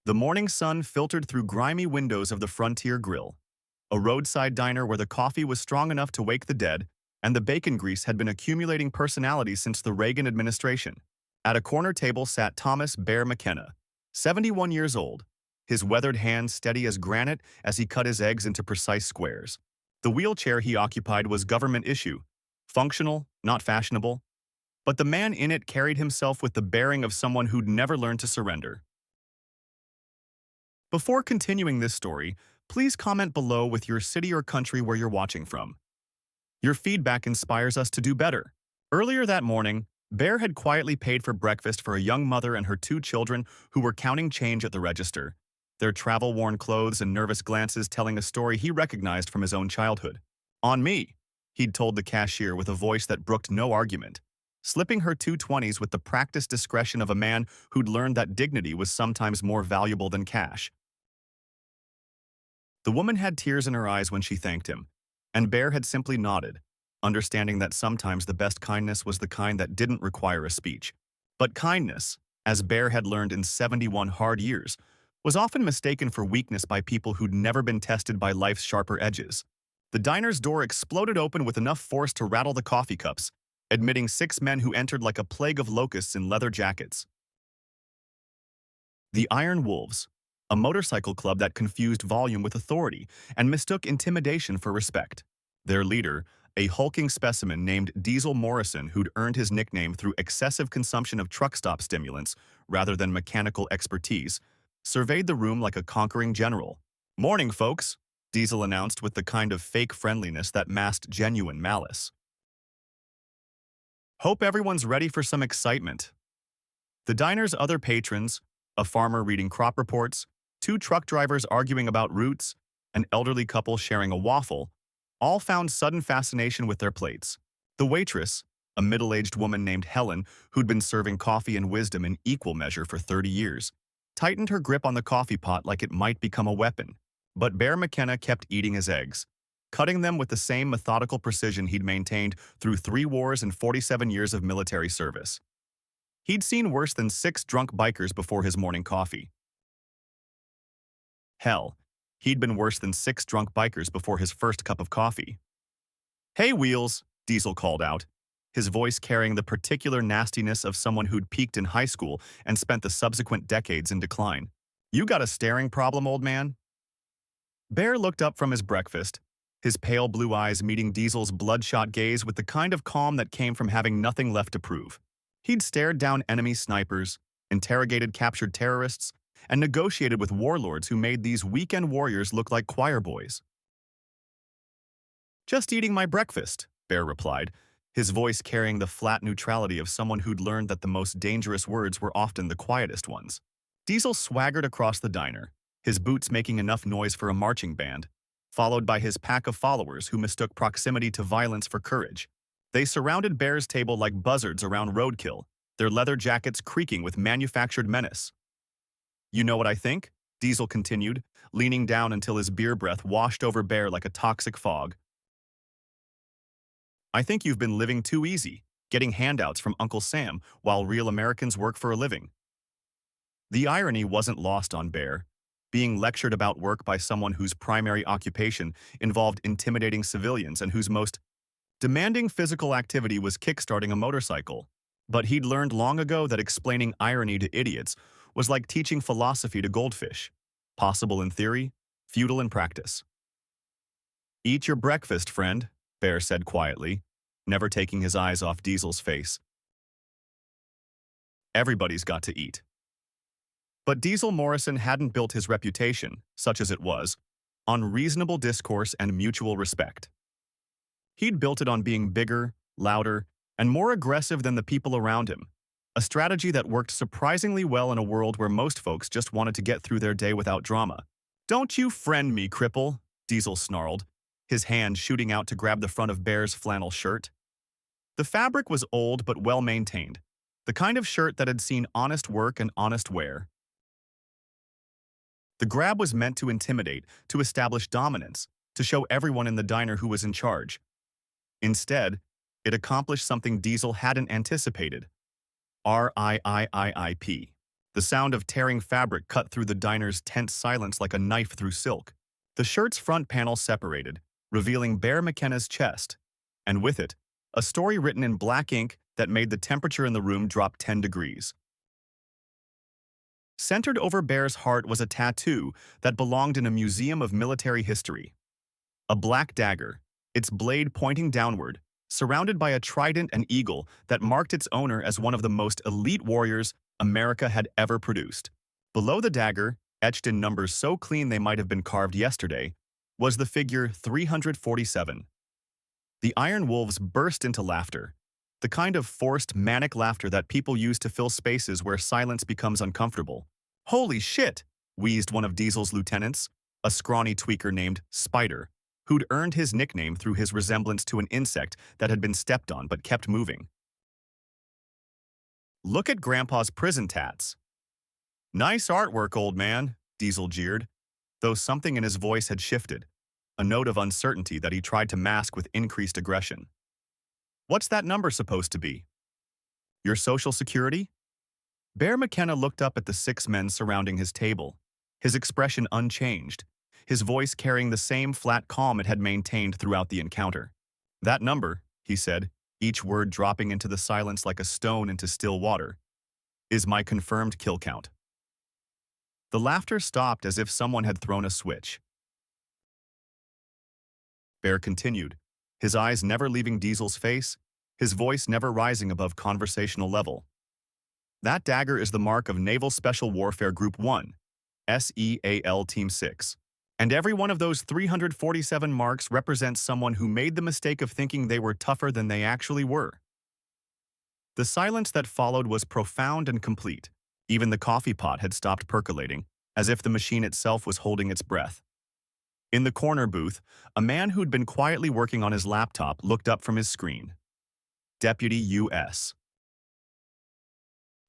The morning sun filtered through grimy windows of the Frontier Grill, a roadside diner where the coffee was strong enough to wake the dead, and the bacon grease had been accumulating personality since the Reagan administration. At a corner table sat Thomas Bear McKenna, 71 years old, his weathered hands steady as granite as he cut his eggs into precise squares. The wheelchair he occupied was government issue, functional, not fashionable, but the man in it carried himself with the bearing of someone who'd never learned to surrender. Before continuing this story, please comment below with your city or country where you're watching from. Your feedback inspires us to do better. Earlier that morning, Bear had quietly paid for breakfast for a young mother and her two children who were counting change at the register, their travel-worn clothes and nervous glances telling a story he recognized from his own childhood. "On me," he'd told the cashier with a voice that brooked no argument, slipping her 220s with the practiced discretion of a man who'd learned that dignity was sometimes more valuable than cash. The woman had tears in her eyes when she thanked him, and Bear had simply nodded, understanding that sometimes the best kindness was the kind that didn't require a speech. But kindness, as Bear had learned in 71 hard years, was often mistaken for weakness by people who'd never been tested by life's sharper edges. The diner's door exploded open with enough force to rattle the coffee cups, admitting 6 men who entered like a plague of locusts in leather jackets. The Iron Wolves, a motorcycle club that confused volume with authority and mistook intimidation for respect. Their leader, a hulking specimen named Diesel Morrison who'd earned his nickname through excessive consumption of truck stop stimulants rather than mechanical expertise, surveyed the room like a conquering general. "Morning, folks," Diesel announced with the kind of fake friendliness that masked genuine malice. "Hope everyone's ready for some excitement." The diner's other patrons, a farmer reading crop reports, 2 truck drivers arguing about routes, an elderly couple sharing a waffle, all found sudden fascination with their plates. The waitress, a middle-aged woman named Helen who'd been serving coffee and wisdom in equal measure for 30 years, tightened her grip on the coffee pot like it might become a weapon. But Bear McKenna kept eating his eggs, cutting them with the same methodical precision he'd maintained through 3 wars and 47 years of military service. He'd seen worse than 6 drunk bikers before his morning coffee. Hell, he'd been worse than 6 drunk bikers before his first cup of coffee. "Hey, Wheels," Diesel called out, his voice carrying the particular nastiness of someone who'd peaked in high school and spent the subsequent decades in decline. "You got a staring problem, old man?" Bear looked up from his breakfast, his pale blue eyes meeting Diesel's bloodshot gaze with the kind of calm that came from having nothing left to prove. He'd stared down enemy snipers, interrogated captured terrorists, and negotiated with warlords who made these weekend warriors look like choir boys. "Just eating my breakfast," Bear replied, his voice carrying the flat neutrality of someone who'd learned that the most dangerous words were often the quietest ones. Diesel swaggered across the diner, his boots making enough noise for a marching band, followed by his pack of followers who mistook proximity to violence for courage. They surrounded Bear's table like buzzards around roadkill, their leather jackets creaking with manufactured menace. "You know what I think?" Diesel continued, leaning down until his beer breath washed over Bear like a toxic fog. "I think you've been living too easy, getting handouts from Uncle Sam while real Americans work for a living." The irony wasn't lost on Bear, being lectured about work by someone whose primary occupation involved intimidating civilians and whose most demanding physical activity was kickstarting a motorcycle. But he'd learned long ago that explaining irony to idiots was like teaching philosophy to goldfish. Possible in theory, futile in practice. "Eat your breakfast, friend," Bear said quietly, never taking his eyes off Diesel's face. Everybody's got to eat. But Diesel Morrison hadn't built his reputation, such as it was, on reasonable discourse and mutual respect. He'd built it on being bigger, louder, and more aggressive than the people around him, a strategy that worked surprisingly well in a world where most folks just wanted to get through their day without drama. "Don't you friend me, cripple," Diesel snarled, his hand shooting out to grab the front of Bear's flannel shirt. The fabric was old but well-maintained, the kind of shirt that had seen honest work and honest wear. The grab was meant to intimidate, to establish dominance, to show everyone in the diner who was in charge. Instead, it accomplished something Diesel hadn't anticipated. RIIIIP. The sound of tearing fabric cut through the diner's tense silence like a knife through silk. The shirt's front panel separated, revealing Bear McKenna's chest, and with it, a story written in black ink that made the temperature in the room drop 10 degrees. Centered over Bear's heart was a tattoo that belonged in a museum of military history. A black dagger, its blade pointing downward, surrounded by a trident and eagle that marked its owner as one of the most elite warriors America had ever produced. Below the dagger, etched in numbers so clean they might have been carved yesterday, was the figure 347. The Iron Wolves burst into laughter, the kind of forced, manic laughter that people use to fill spaces where silence becomes uncomfortable. "Holy shit!" wheezed one of Diesel's lieutenants, a scrawny tweaker named Spider, who'd earned his nickname through his resemblance to an insect that had been stepped on but kept moving. "Look at Grandpa's prison tats." "Nice artwork, old man," Diesel jeered, though something in his voice had shifted, a note of uncertainty that he tried to mask with increased aggression. "What's that number supposed to be? Your social security?" Bear McKenna looked up at the 6 men surrounding his table, his expression unchanged, his voice carrying the same flat calm it had maintained throughout the encounter. "That number," he said, each word dropping into the silence like a stone into still water, "is my confirmed kill count." The laughter stopped as if someone had thrown a switch. Bear continued, his eyes never leaving Diesel's face, his voice never rising above conversational level. "That dagger is the mark of Naval Special Warfare Group 1, SEAL Team 6. And every one of those 347 marks represents someone who made the mistake of thinking they were tougher than they actually were." The silence that followed was profound and complete. Even the coffee pot had stopped percolating, as if the machine itself was holding its breath. In the corner booth, a man who'd been quietly working on his laptop looked up from his screen. Deputy U.S.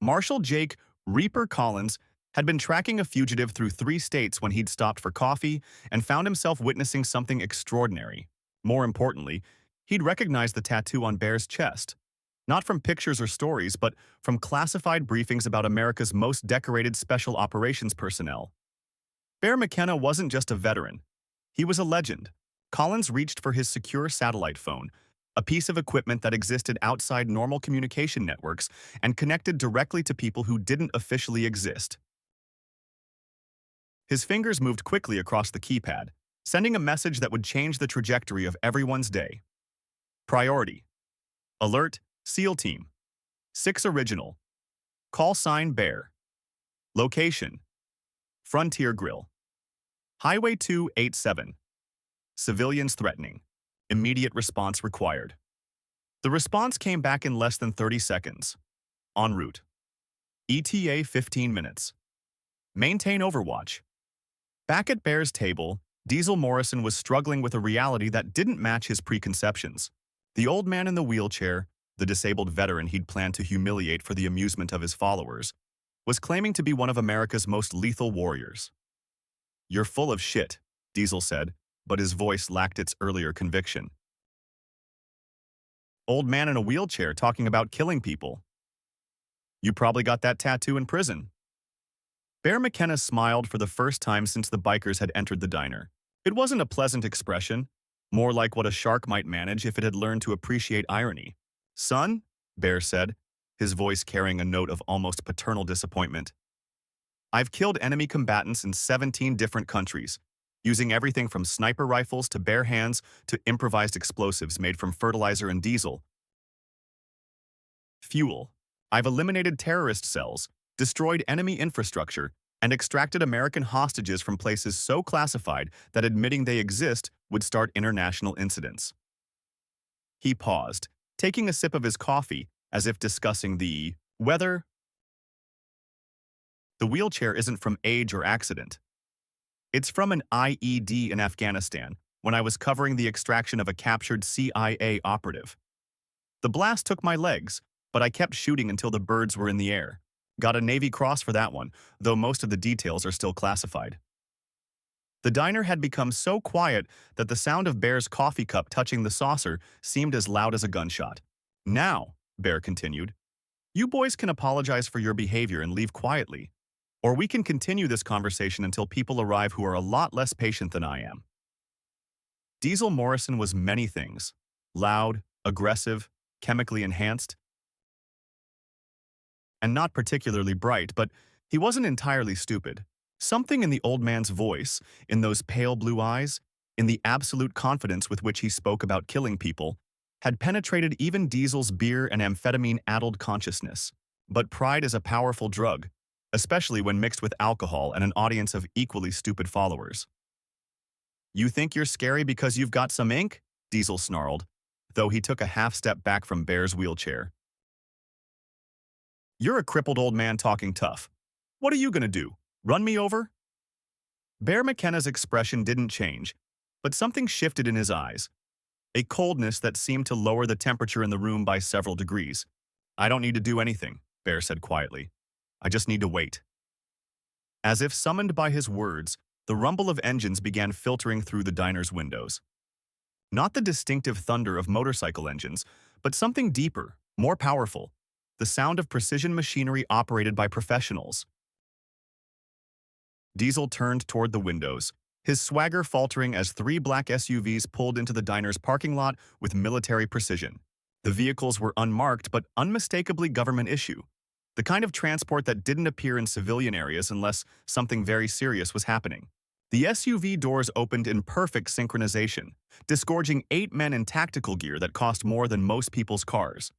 Marshal Jake Reaper Collins had been tracking a fugitive through 3 states when he'd stopped for coffee and found himself witnessing something extraordinary. More importantly, he'd recognized the tattoo on Bear's chest, not from pictures or stories, but from classified briefings about America's most decorated special operations personnel. Bear McKenna wasn't just a veteran. He was a legend. Collins reached for his secure satellite phone, a piece of equipment that existed outside normal communication networks and connected directly to people who didn't officially exist. His fingers moved quickly across the keypad, sending a message that would change the trajectory of everyone's day. Priority. Alert, SEAL Team. 6 Original. Call sign Bear. Location. Frontier Grill. Highway 287. Civilians threatening. Immediate response required. The response came back in less than 30 seconds. En route. ETA 15 minutes. Maintain Overwatch. Back at Bear's table, Diesel Morrison was struggling with a reality that didn't match his preconceptions. The old man in the wheelchair, the disabled veteran he'd planned to humiliate for the amusement of his followers, was claiming to be one of America's most lethal warriors. "You're full of shit," Diesel said, but his voice lacked its earlier conviction. "Old man in a wheelchair talking about killing people. You probably got that tattoo in prison." Bear McKenna smiled for the first time since the bikers had entered the diner. It wasn't a pleasant expression, more like what a shark might manage if it had learned to appreciate irony. "Son," Bear said, his voice carrying a note of almost paternal disappointment, "I've killed enemy combatants in 17 different countries, using everything from sniper rifles to bare hands to improvised explosives made from fertilizer and diesel. Fuel. I've eliminated terrorist cells, destroyed enemy infrastructure, and extracted American hostages from places so classified that admitting they exist would start international incidents." He paused, taking a sip of his coffee as if discussing the weather. "The wheelchair isn't from age or accident. It's from an IED in Afghanistan when I was covering the extraction of a captured CIA operative. The blast took my legs, but I kept shooting until the birds were in the air. Got a Navy Cross for that one, though most of the details are still classified." The diner had become so quiet that the sound of Bear's coffee cup touching the saucer seemed as loud as a gunshot. "Now," Bear continued, "you boys can apologize for your behavior and leave quietly. Or we can continue this conversation until people arrive who are a lot less patient than I am. Diesel Morrison was many things. Loud, aggressive, chemically enhanced, and not particularly bright, but he wasn't entirely stupid. Something in the old man's voice, in those pale blue eyes, in the absolute confidence with which he spoke about killing people, had penetrated even Diesel's beer and amphetamine-addled consciousness. But pride is a powerful drug, especially when mixed with alcohol and an audience of equally stupid followers. "You think you're scary because you've got some ink?" Diesel snarled, though he took a half-step back from Bear's wheelchair. "You're a crippled old man talking tough. What are you gonna do? Run me over?" Bear McKenna's expression didn't change, but something shifted in his eyes, a coldness that seemed to lower the temperature in the room by several degrees. "I don't need to do anything," Bear said quietly. "I just need to wait." As if summoned by his words, the rumble of engines began filtering through the diner's windows. Not the distinctive thunder of motorcycle engines, but something deeper, more powerful, the sound of precision machinery operated by professionals. Diesel turned toward the windows, his swagger faltering as three black SUVs pulled into the diner's parking lot with military precision. The vehicles were unmarked but unmistakably government issue, the kind of transport that didn't appear in civilian areas unless something very serious was happening. The SUV doors opened in perfect synchronization, disgorging 8 men in tactical gear that cost more than most people's cars.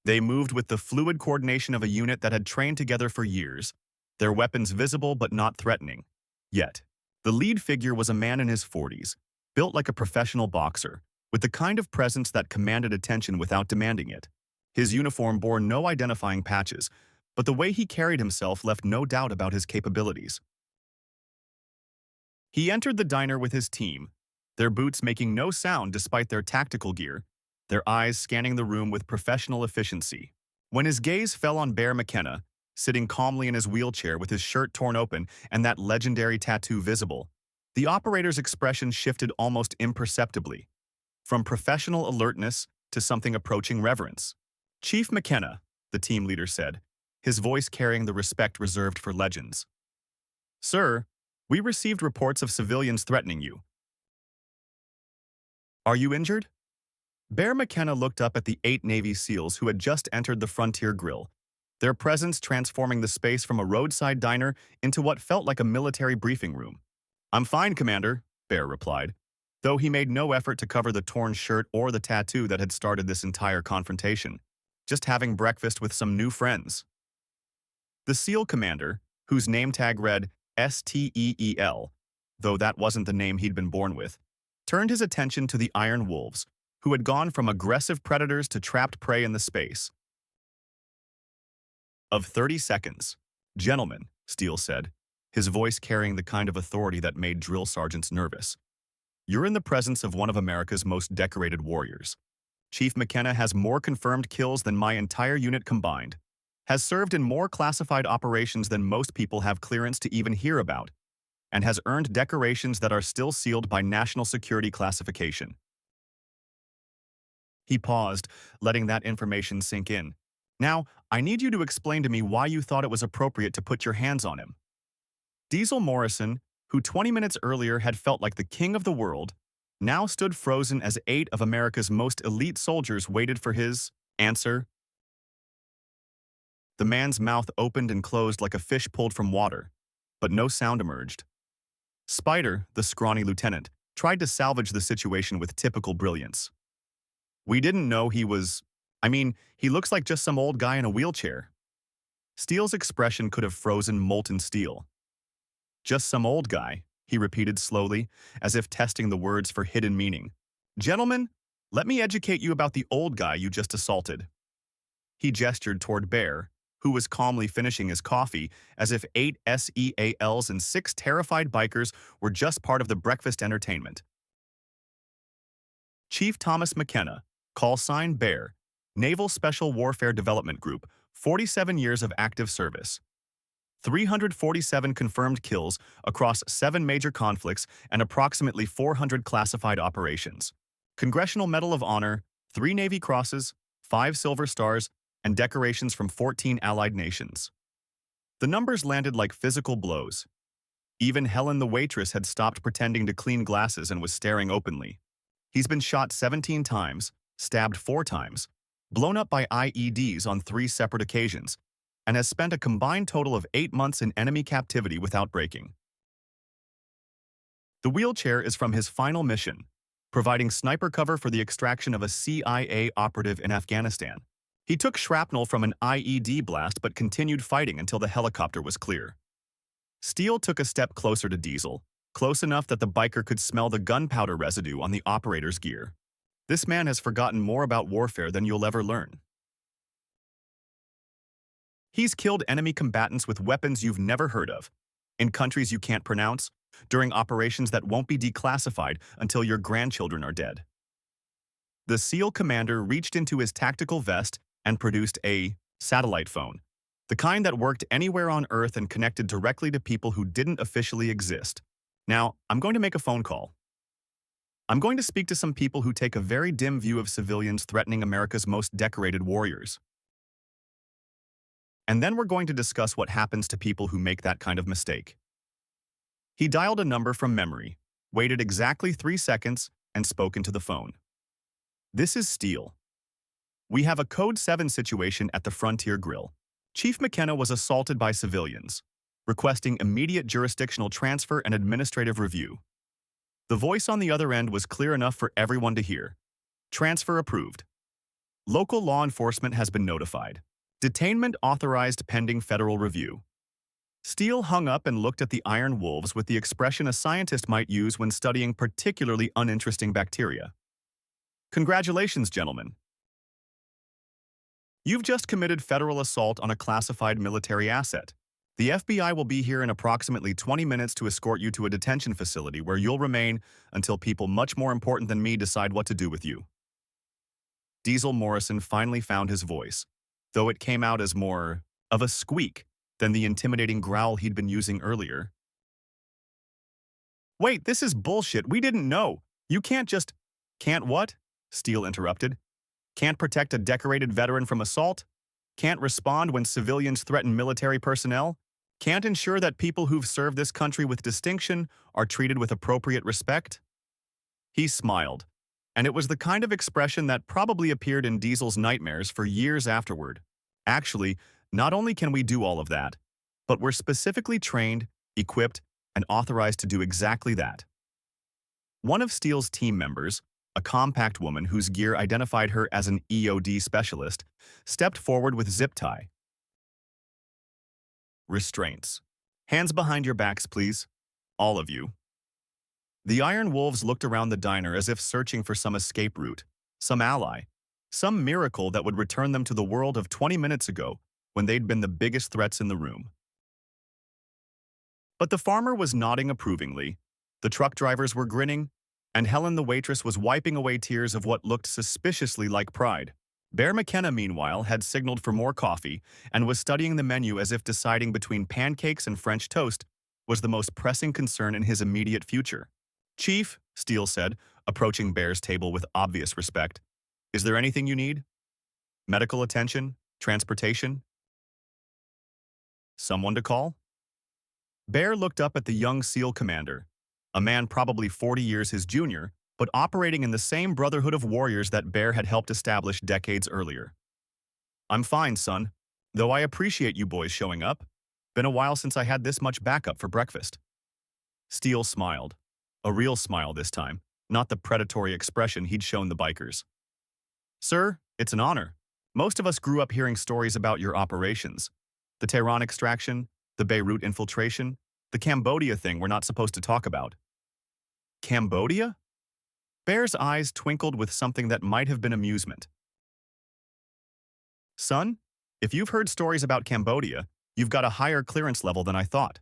They moved with the fluid coordination of a unit that had trained together for years, their weapons visible but not threatening. Yet, the lead figure was a man in his 40s, built like a professional boxer, with the kind of presence that commanded attention without demanding it. His uniform bore no identifying patches, but the way he carried himself left no doubt about his capabilities. He entered the diner with his team, their boots making no sound despite their tactical gear, their eyes scanning the room with professional efficiency. When his gaze fell on Bear McKenna, sitting calmly in his wheelchair with his shirt torn open and that legendary tattoo visible, the operator's expression shifted almost imperceptibly, from professional alertness to something approaching reverence. "Chief McKenna," the team leader said, his voice carrying the respect reserved for legends. "Sir, we received reports of civilians threatening you. Are you injured?" Bear McKenna looked up at the 8 Navy SEALs who had just entered the Frontier Grill, their presence transforming the space from a roadside diner into what felt like a military briefing room. "I'm fine, Commander," Bear replied, though he made no effort to cover the torn shirt or the tattoo that had started this entire confrontation. "Just having breakfast with some new friends." The SEAL commander, whose name tag read STEEL, though that wasn't the name he'd been born with, turned his attention to the Iron Wolves, who had gone from aggressive predators to trapped prey in the space of 30 seconds. "Gentlemen," Steele said, his voice carrying the kind of authority that made drill sergeants nervous, "you're in the presence of one of America's most decorated warriors. Chief McKenna has more confirmed kills than my entire unit combined, has served in more classified operations than most people have clearance to even hear about, and has earned decorations that are still sealed by national security classification." He paused, letting that information sink in. "Now, I need you to explain to me why you thought it was appropriate to put your hands on him." Diesel Morrison, who 20 minutes earlier had felt like the king of the world, now stood frozen as 8 of America's most elite soldiers waited for his answer. The man's mouth opened and closed like a fish pulled from water, but no sound emerged. Spider, the scrawny lieutenant, tried to salvage the situation with typical brilliance. "We didn't know he was... he looks like just some old guy in a wheelchair." Steele's expression could have frozen molten steel. "Just some old guy," he repeated slowly, as if testing the words for hidden meaning. "Gentlemen, let me educate you about the old guy you just assaulted." He gestured toward Bear, who was calmly finishing his coffee, as if 8 SEALs and 6 terrified bikers were just part of the breakfast entertainment. "Chief Thomas McKenna, call sign Bear, Naval Special Warfare Development Group, 47 years of active service. 347 confirmed kills across 7 major conflicts and approximately 400 classified operations. Congressional Medal of Honor, 3 Navy Crosses, 5 Silver Stars, and decorations from 14 allied nations." The numbers landed like physical blows. Even Helen the waitress had stopped pretending to clean glasses and was staring openly. He's been shot 17 times, stabbed 4 times, blown up by IEDs on 3 separate occasions, and has spent a combined total of 8 months in enemy captivity without breaking. The wheelchair is from his final mission, providing sniper cover for the extraction of a CIA operative in Afghanistan. He took shrapnel from an IED blast but continued fighting until the helicopter was clear. Steele took a step closer to Diesel, close enough that the biker could smell the gunpowder residue on the operator's gear. This man has forgotten more about warfare than you'll ever learn. He's killed enemy combatants with weapons you've never heard of, in countries you can't pronounce, during operations that won't be declassified until your grandchildren are dead. The SEAL commander reached into his tactical vest and produced a satellite phone, the kind that worked anywhere on Earth and connected directly to people who didn't officially exist. Now, I'm going to make a phone call. I'm going to speak to some people who take a very dim view of civilians threatening America's most decorated warriors. And then we're going to discuss what happens to people who make that kind of mistake. He dialed a number from memory, waited exactly 3 seconds, and spoke into the phone. This is Steele. We have a Code 7 situation at the Frontier Grill. Chief McKenna was assaulted by civilians, requesting immediate jurisdictional transfer and administrative review. The voice on the other end was clear enough for everyone to hear. Transfer approved. Local law enforcement has been notified. Detainment authorized pending federal review. Steele hung up and looked at the Iron Wolves with the expression a scientist might use when studying particularly uninteresting bacteria. Congratulations, gentlemen. You've just committed federal assault on a classified military asset. The FBI will be here in approximately 20 minutes to escort you to a detention facility where you'll remain until people much more important than me decide what to do with you. Diesel Morrison finally found his voice, though it came out as more of a squeak than the intimidating growl he'd been using earlier. Wait, this is bullshit. We didn't know. You can't just... Can't what? Steele interrupted. Can't protect a decorated veteran from assault? Can't respond when civilians threaten military personnel? Can't ensure that people who've served this country with distinction are treated with appropriate respect? He smiled, and it was the kind of expression that probably appeared in Diesel's nightmares for years afterward. Actually, not only can we do all of that, but we're specifically trained, equipped, and authorized to do exactly that. One of Steele's team members, a compact woman whose gear identified her as an EOD specialist, stepped forward with zip tie. Restraints. Hands behind your backs, please. All of you. The Iron Wolves looked around the diner as if searching for some escape route, some ally, some miracle that would return them to the world of 20 minutes ago when they'd been the biggest threats in the room. But the farmer was nodding approvingly, the truck drivers were grinning, and Helen the waitress was wiping away tears of what looked suspiciously like pride. Bear McKenna, meanwhile, had signaled for more coffee and was studying the menu as if deciding between pancakes and French toast was the most pressing concern in his immediate future. Chief, Steele said, approaching Bear's table with obvious respect, is there anything you need? Medical attention? Transportation? Someone to call? Bear looked up at the young SEAL commander, a man probably 40 years his junior, but operating in the same brotherhood of warriors that Bear had helped establish decades earlier. I'm fine, son, though I appreciate you boys showing up. Been a while since I had this much backup for breakfast. Steele smiled, a real smile this time, not the predatory expression he'd shown the bikers. Sir, it's an honor. Most of us grew up hearing stories about your operations. The Tehran extraction, the Beirut infiltration, the Cambodia thing we're not supposed to talk about. Cambodia? Bear's eyes twinkled with something that might have been amusement. Son, if you've heard stories about Cambodia, you've got a higher clearance level than I thought.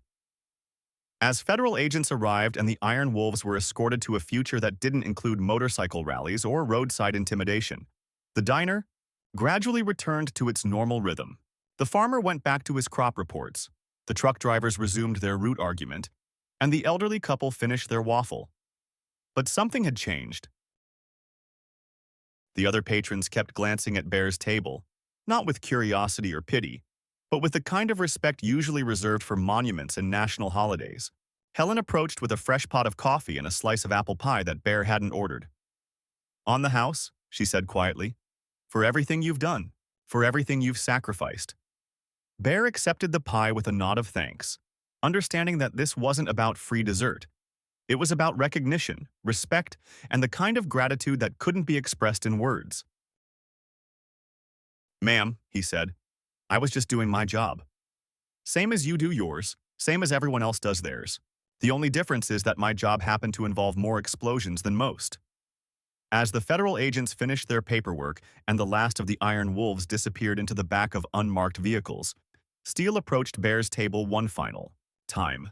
As federal agents arrived and the Iron Wolves were escorted to a future that didn't include motorcycle rallies or roadside intimidation, the diner gradually returned to its normal rhythm. The farmer went back to his crop reports, the truck drivers resumed their route argument, and the elderly couple finished their waffle. But something had changed. The other patrons kept glancing at Bear's table, not with curiosity or pity, but with the kind of respect usually reserved for monuments and national holidays. Helen approached with a fresh pot of coffee and a slice of apple pie that Bear hadn't ordered. "On the house," she said quietly, "for everything you've done, for everything you've sacrificed." Bear accepted the pie with a nod of thanks, understanding that this wasn't about free dessert. It was about recognition, respect, and the kind of gratitude that couldn't be expressed in words. "Ma'am," he said, "I was just doing my job. Same as you do yours, same as everyone else does theirs. The only difference is that my job happened to involve more explosions than most." As the federal agents finished their paperwork and the last of the Iron Wolves disappeared into the back of unmarked vehicles, Steele approached Bear's table one final time.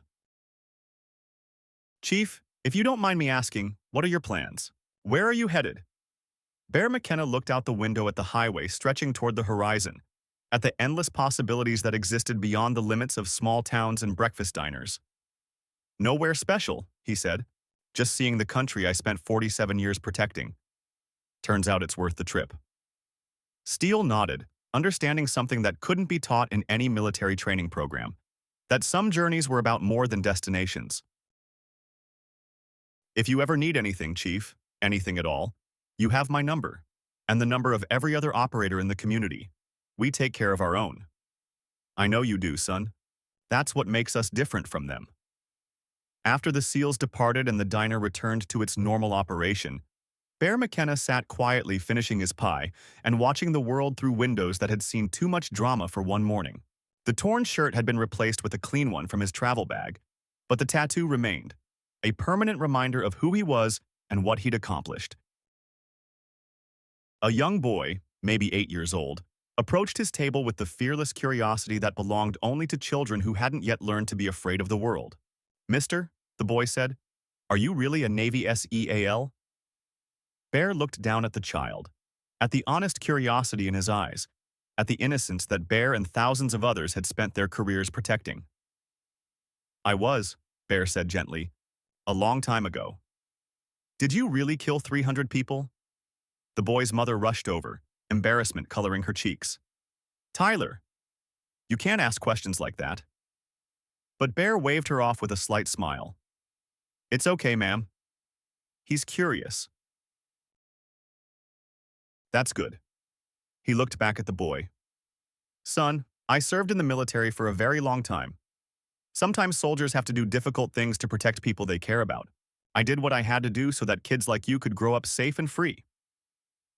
"Chief, if you don't mind me asking, what are your plans? Where are you headed?" Bear McKenna looked out the window at the highway stretching toward the horizon, at the endless possibilities that existed beyond the limits of small towns and breakfast diners. "Nowhere special," he said. "Just seeing the country I spent 47 years protecting. Turns out it's worth the trip." Steele nodded, understanding something that couldn't be taught in any military training program, that some journeys were about more than destinations. "If you ever need anything, Chief, anything at all, you have my number, and the number of every other operator in the community. We take care of our own." "I know you do, son. That's what makes us different from them." After the SEALs departed and the diner returned to its normal operation, Bear McKenna sat quietly finishing his pie and watching the world through windows that had seen too much drama for one morning. The torn shirt had been replaced with a clean one from his travel bag, but the tattoo remained, a permanent reminder of who he was and what he'd accomplished. A young boy, maybe 8 years old, approached his table with the fearless curiosity that belonged only to children who hadn't yet learned to be afraid of the world. "Mister," the boy said, "are you really a Navy SEAL?" Bear looked down at the child, at the honest curiosity in his eyes, at the innocence that Bear and thousands of others had spent their careers protecting. "I was," Bear said gently, "a long time ago." "Did you really kill 300 people?" The boy's mother rushed over, embarrassment coloring her cheeks. "Tyler, you can't ask questions like that." But Bear waved her off with a slight smile. "It's okay, ma'am. He's curious." "That's good." He looked back at the boy. "Son, I served in the military for a very long time. Sometimes soldiers have to do difficult things to protect people they care about. I did what I had to do so that kids like you could grow up safe and free."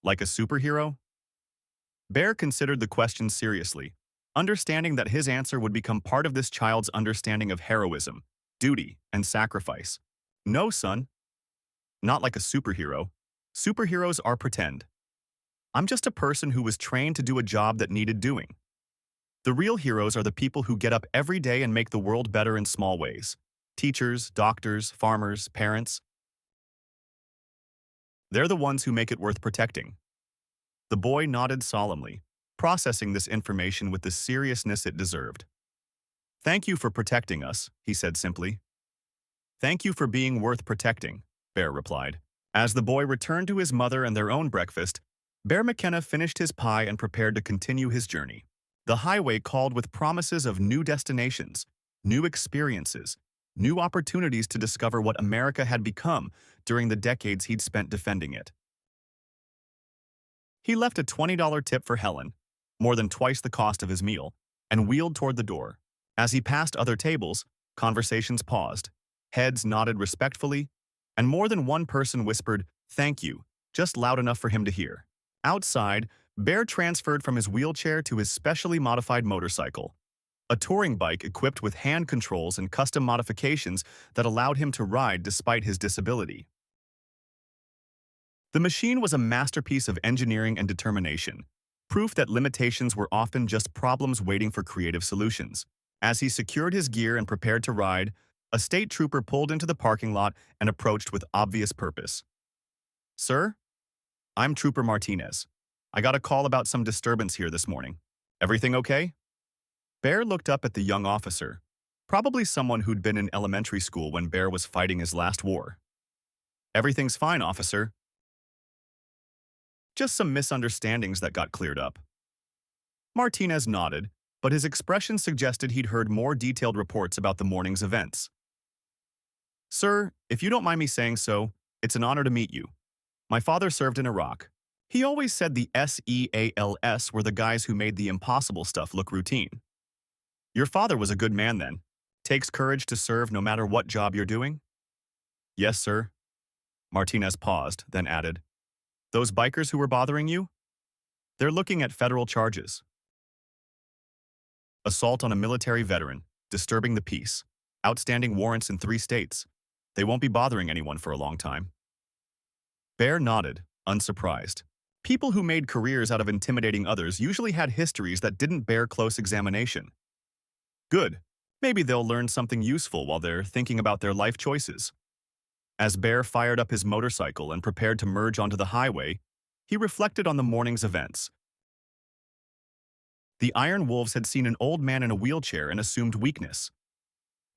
"Like a superhero?" Bear considered the question seriously, understanding that his answer would become part of this child's understanding of heroism, duty, and sacrifice. "No, son. Not like a superhero. Superheroes are pretend. I'm just a person who was trained to do a job that needed doing. The real heroes are the people who get up every day and make the world better in small ways. Teachers, doctors, farmers, parents. They're the ones who make it worth protecting." The boy nodded solemnly, processing this information with the seriousness it deserved. "Thank you for protecting us," he said simply. "Thank you for being worth protecting," Bear replied. As the boy returned to his mother and their own breakfast, Bear McKenna finished his pie and prepared to continue his journey. The highway called with promises of new destinations, new experiences, new opportunities to discover what America had become during the decades he'd spent defending it. He left a $20 tip for Helen, more than twice the cost of his meal, and wheeled toward the door. As he passed other tables, conversations paused, heads nodded respectfully, and more than one person whispered, "Thank you," just loud enough for him to hear. Outside, Bear transferred from his wheelchair to his specially modified motorcycle, a touring bike equipped with hand controls and custom modifications that allowed him to ride despite his disability. The machine was a masterpiece of engineering and determination, proof that limitations were often just problems waiting for creative solutions. As he secured his gear and prepared to ride, a state trooper pulled into the parking lot and approached with obvious purpose. "Sir? I'm Trooper Martinez. I got a call about some disturbance here this morning. Everything okay?" Bear looked up at the young officer, probably someone who'd been in elementary school when Bear was fighting his last war. "Everything's fine, officer. Just some misunderstandings that got cleared up." Martinez nodded, but his expression suggested he'd heard more detailed reports about the morning's events. "Sir, if you don't mind me saying so, it's an honor to meet you. My father served in Iraq. He always said the SEALs were the guys who made the impossible stuff look routine. Your father was a good man then. Takes courage to serve no matter what job you're doing?" "Yes, sir." Martinez paused, then added, "Those bikers who were bothering you? They're looking at federal charges. Assault on a military veteran, disturbing the peace, outstanding warrants in 3 states. They won't be bothering anyone for a long time." Bear nodded, unsurprised. People who made careers out of intimidating others usually had histories that didn't bear close examination. Good. Maybe they'll learn something useful while they're thinking about their life choices. As Bear fired up his motorcycle and prepared to merge onto the highway, he reflected on the morning's events. The Iron Wolves had seen an old man in a wheelchair and assumed weakness.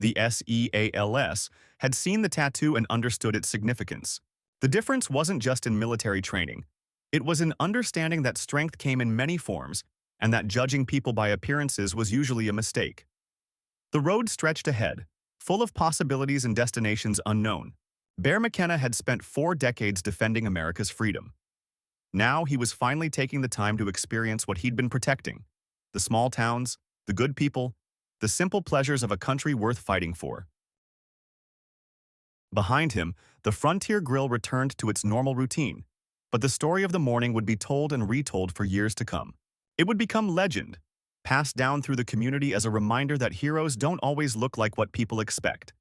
The SEALs had seen the tattoo and understood its significance. The difference wasn't just in military training. It was in understanding that strength came in many forms and that judging people by appearances was usually a mistake. The road stretched ahead, full of possibilities and destinations unknown. Bear McKenna had spent 4 decades defending America's freedom. Now he was finally taking the time to experience what he'd been protecting: the small towns, the good people, the simple pleasures of a country worth fighting for. Behind him, the Frontier Grill returned to its normal routine, but the story of the morning would be told and retold for years to come. It would become legend, passed down through the community as a reminder that heroes don't always look like what people expect,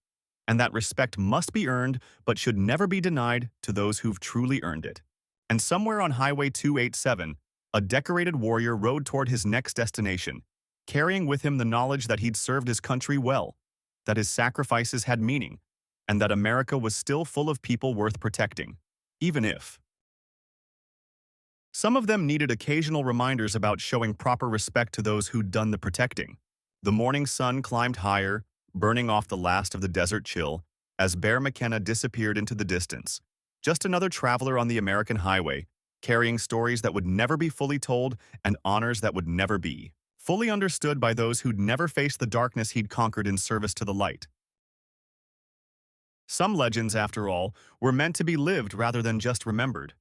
and that respect must be earned but should never be denied to those who've truly earned it. And somewhere on Highway 287, a decorated warrior rode toward his next destination, carrying with him the knowledge that he'd served his country well, that his sacrifices had meaning, and that America was still full of people worth protecting, even if some of them needed occasional reminders about showing proper respect to those who'd done the protecting. The morning sun climbed higher, burning off the last of the desert chill, as Bear McKenna disappeared into the distance. Just another traveler on the American highway, carrying stories that would never be fully told and honors that would never be fully understood by those who'd never faced the darkness he'd conquered in service to the light. Some legends, after all, were meant to be lived rather than just remembered.